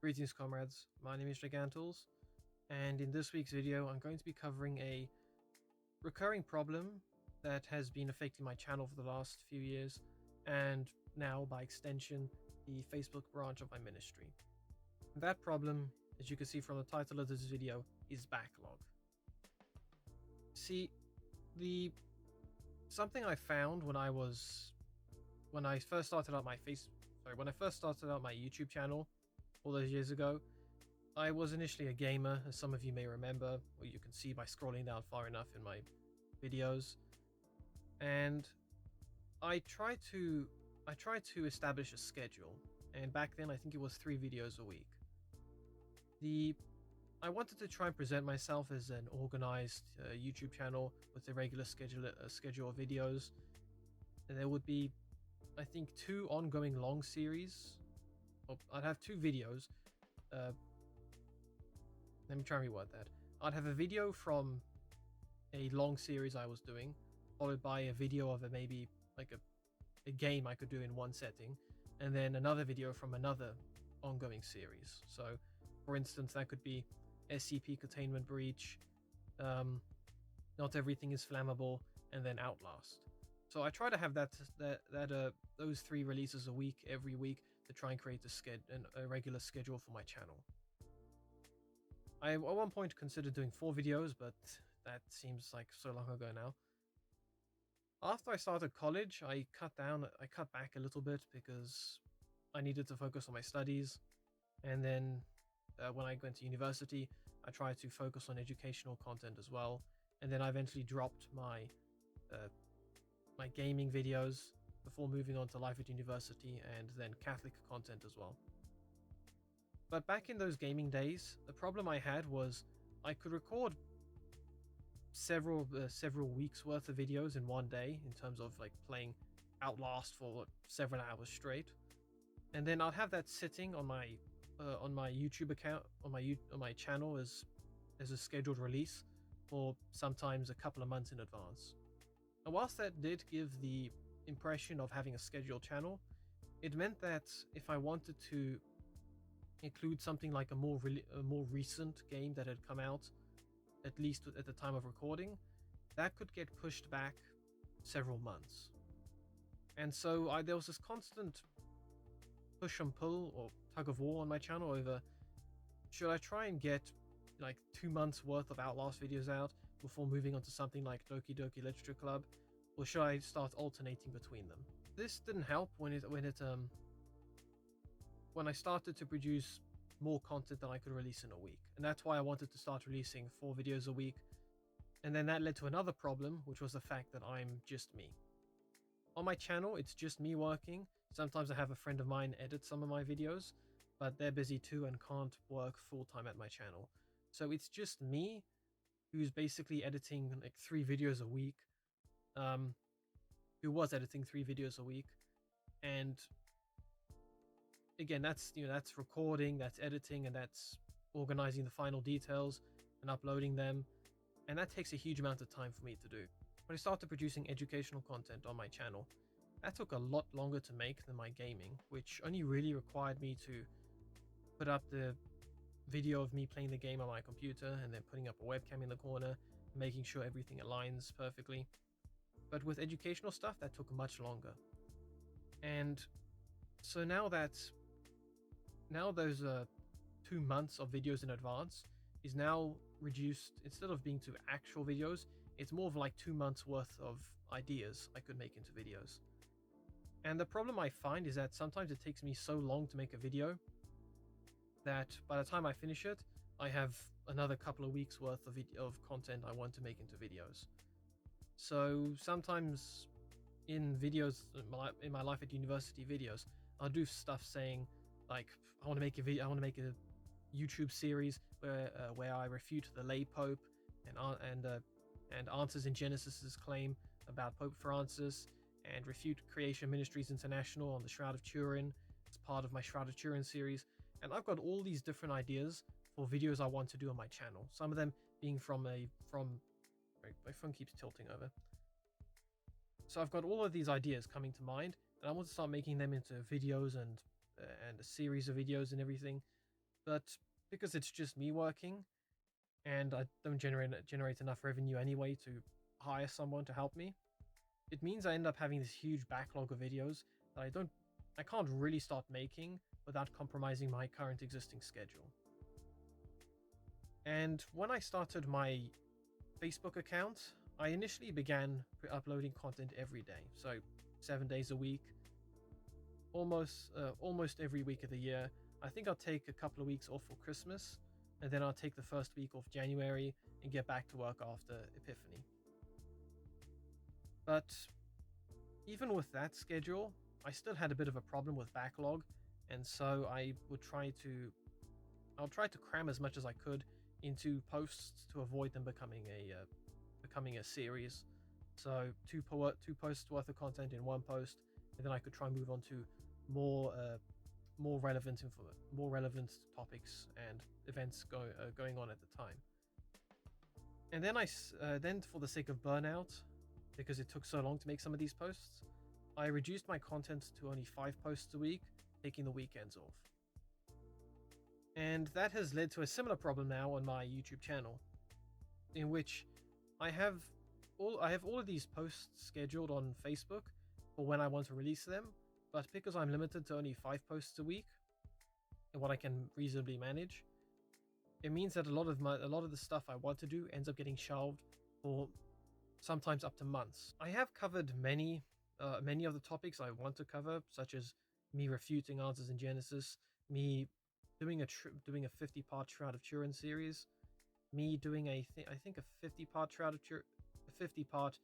Greetings comrades, my name is Gigantools, and in this week's video I'm going to be covering a recurring problem that has been affecting my channel for the last few years, and now by extension the Facebook branch of my ministry. That problem, as you can see from the title of this video, is backlog. See, something I found when I first started out my YouTube channel all those years ago. I was initially a gamer, as some of you may remember, or you can see by scrolling down far enough in my videos. And I tried to establish a schedule, and back then I think it was 3 videos a week. I wanted to try and present myself as an organized YouTube channel with a regular schedule of videos. And there would be, I think, 2 ongoing long series. I'd have 2 videos. Let me try and reword that. I'd have a video from a long series I was doing, followed by a video of maybe like a game I could do in one setting, and then another video from another ongoing series. So, for instance, that could be SCP Containment Breach, Not Everything is Flammable, and then Outlast. So I try to have those 3 releases a week, every week, to try and create a regular schedule for my channel. I at one point considered doing 4 videos, but that seems like so long ago now. After I started college, I cut back a little bit because I needed to focus on my studies. And then when I went to university, I tried to focus on educational content as well. And then I eventually dropped my gaming videos before moving on to life at university and then Catholic content as well. But back in those gaming days, the problem I had was I could record several weeks worth of videos in one day, in terms of like playing Outlast for several hours straight, and then I'll have that sitting on my YouTube account, on my channel as a scheduled release for sometimes a couple of months in advance. And whilst that did give the impression of having a scheduled channel, it meant that if I wanted to include something like a more recent game that had come out, at least at the time of recording, that could get pushed back several months. And so there was this constant push and pull, or tug of war on my channel over, should I try and get like 2 months worth of Outlast videos out before moving on to something like Doki Doki Literature Club, or should I start alternating between them? This didn't help when I started to produce more content than I could release in a week, and that's why I wanted to start releasing 4 videos a week. And then that led to another problem, which was the fact that I'm just me. On my channel, it's just me working. Sometimes I have a friend of mine edit some of my videos, but they're busy too and can't work full-time at my channel. So it's just me who's basically editing like 3 videos a week, who was editing 3 videos a week. And again, that's recording, that's editing, and that's organizing the final details and uploading them. And that takes a huge amount of time for me to do. When I started producing educational content on my channel, that took a lot longer to make than my gaming, which only really required me to put up the video of me playing the game on my computer and then putting up a webcam in the corner, making sure everything aligns perfectly. But with educational stuff, that took much longer. And so now those 2 months of videos in advance is now reduced. Instead of being 2 actual videos, it's more of like 2 months worth of ideas I could make into videos. And the problem I find is that sometimes it takes me so long to make a video that by the time I finish it, I have another couple of weeks worth of content I want to make into videos. So sometimes in videos, in my life at university videos, I'll do stuff saying like, I want to make a YouTube series where I refute the lay Pope and answers in Genesis's claim about Pope Francis, and refute Creation Ministries International on the Shroud of Turin. It's part of my Shroud of Turin series, and I've got all these different ideas for videos I want to do on my channel. Some of them being my phone keeps tilting over. So I've got all of these ideas coming to mind, and I want to start making them into videos and a series of videos and everything. But because it's just me working and I don't generate enough revenue anyway to hire someone to help me, it means I end up having this huge backlog of videos that I can't really start making without compromising my current existing schedule. And when I started my Facebook account, I initially began uploading content every day, so 7 days a week, almost every week of the year. I think I'll take a couple of weeks off for Christmas, and then I'll take the first week off January and get back to work after Epiphany. But even with that schedule, I still had a bit of a problem with backlog, and so I'll try to cram as much as I could into posts to avoid them becoming a series. So two posts worth of content in one post, and then I could try and move on to more relevant topics and events going on at the time. And then then for the sake of burnout, because it took so long to make some of these posts, I reduced my content to only 5 posts a week, taking the weekends off. And that has led to a similar problem now on my YouTube channel, in which I have all of these posts scheduled on Facebook for when I want to release them, but because I'm limited to only 5 posts a week, and what I can reasonably manage, it means that a lot of the stuff I want to do ends up getting shelved for sometimes up to months. I have covered many of the topics I want to cover, such as me refuting answers in Genesis, me doing a 50-part Shroud of Turin series, me doing I think a 50-part a 50-part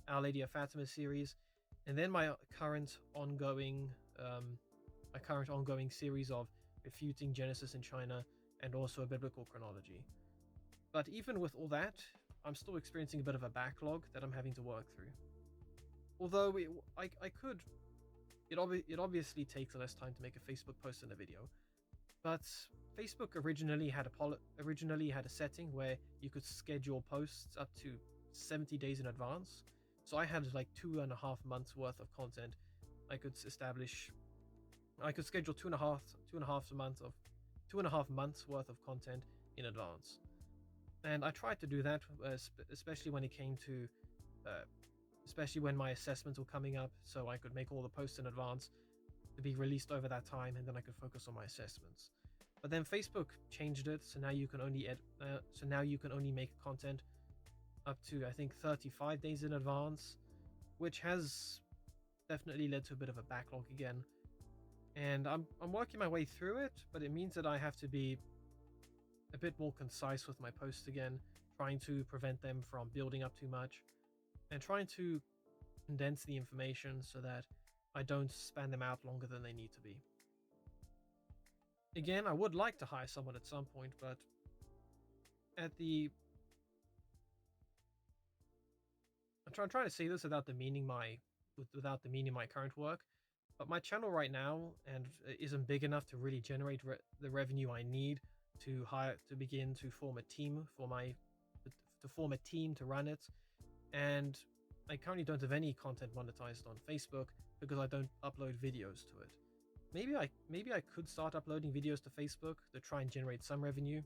Our Lady of Fatima series, and then my current ongoing series of refuting Genesis in China and also a biblical chronology. But even with all that, I'm still experiencing a bit of a backlog that I'm having to work through. Although it obviously takes less time to make a Facebook post than a video, but Facebook originally had a setting where you could schedule posts up to 70 days in advance. So I had like 2.5 months worth of content. I could schedule 2.5 months worth of content in advance. And I tried to do that, especially when it came to, especially when my assessments were coming up, so I could make all the posts in advance to be released over that time, and then I could focus on my assessments. But then Facebook changed it, so now you can only make content up to, I think, 35 days in advance, which has definitely led to a bit of a backlog again. And I'm working my way through it, but it means that I have to be a bit more concise with my posts again, trying to prevent them from building up too much, and trying to condense the information so that I don't span them out longer than they need to be. Again, I would like to hire someone at some point, but I'm trying to say this without demeaning my current work, but my channel right now isn't big enough to really generate the revenue I need to begin to form a team to run it. And I currently don't have any content monetized on Facebook because I don't upload videos to it. Maybe I could start uploading videos to Facebook to try and generate some revenue,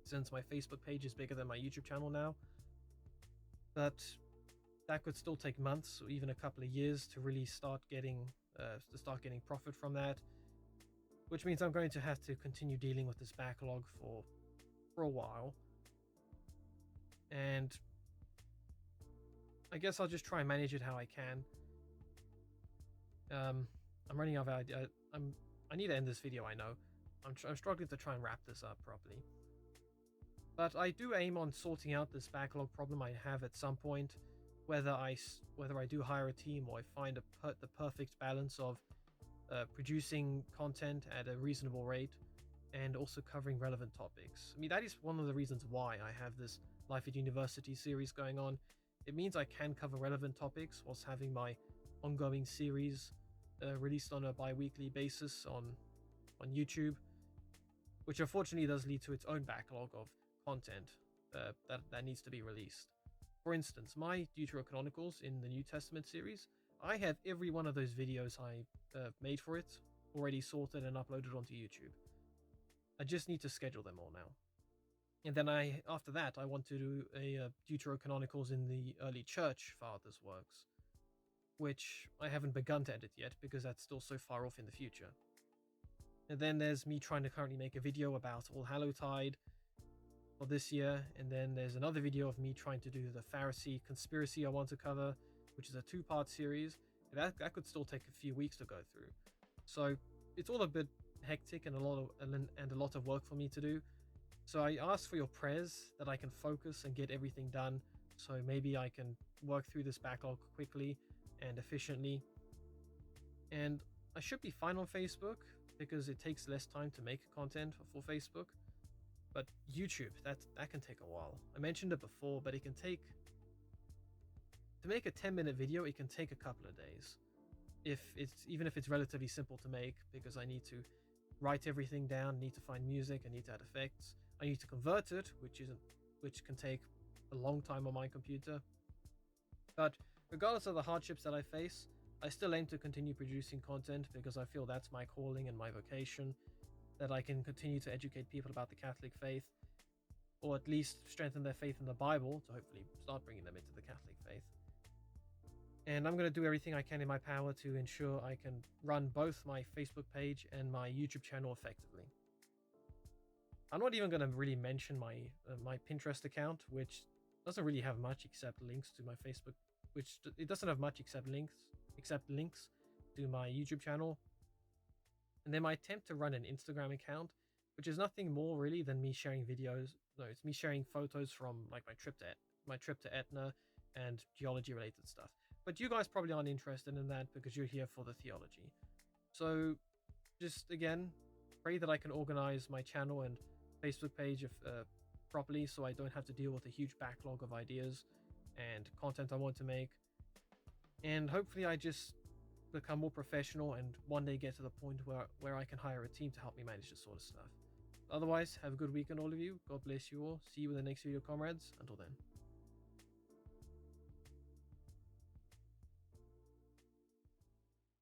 since my Facebook page is bigger than my YouTube channel now. But that could still take months or even a couple of years to really start getting profit from that, which means I'm going to have to continue dealing with this backlog for a while. And I guess I'll just try and manage it how I can. I'm running out of ideas. I need to end this video, I know. I'm struggling to try and wrap this up properly. But I do aim on sorting out this backlog problem I have at some point, whether I do hire a team or I find the perfect balance of producing content at a reasonable rate and also covering relevant topics. I mean, that is one of the reasons why I have this Life at University series going on. It means I can cover relevant topics whilst having my ongoing series released on a bi-weekly basis on YouTube, which unfortunately does lead to its own backlog of content that needs to be released. For instance, my Deuterochronicles in the New Testament series, I have every one of those videos I made for it already sorted and uploaded onto YouTube. I just need to schedule them all now. And then after that, I want to do a Deuterocanonicals in the early church fathers' works, which I haven't begun to edit yet because that's still so far off in the future. And then there's me trying to currently make a video about All Hallowtide for this year, and then there's another video of me trying to do the Pharisee conspiracy I want to cover, which is a 2-part series. That could still take a few weeks to go through. So it's all a bit hectic and a lot of work for me to do. So I ask for your prayers that I can focus and get everything done, so maybe I can work through this backlog quickly and efficiently. And I should be fine on Facebook because it takes less time to make content for Facebook. But YouTube, that can take a while. I mentioned it before, but to make a 10-minute video, it can take a couple of days. Even if it's relatively simple to make, because I need to write everything down, need to find music, I need to add effects, I need to convert it, which can take a long time on my computer. But regardless of the hardships that I face, I still aim to continue producing content because I feel that's my calling and my vocation, that I can continue to educate people about the Catholic faith, or at least strengthen their faith in the Bible to hopefully start bringing them into the Catholic faith. And I'm going to do everything I can in my power to ensure I can run both my Facebook page and my YouTube channel effectively. I'm not even going to really mention my Pinterest account, which doesn't really have much except links to my Facebook, which it doesn't have much except links to my YouTube channel. And then my attempt to run an Instagram account, which is nothing more really than me sharing videos. No, it's me sharing photos from like my trip to Etna and geology related stuff. But you guys probably aren't interested in that because you're here for the theology. So just again, pray that I can organize my channel and Facebook page properly so I don't have to deal with a huge backlog of ideas and content I want to make. And hopefully I just become more professional and one day get to the point where I can hire a team to help me manage this sort of stuff. Otherwise, have a good weekend, all of you. God bless you all. See you in the next video, comrades. Until then.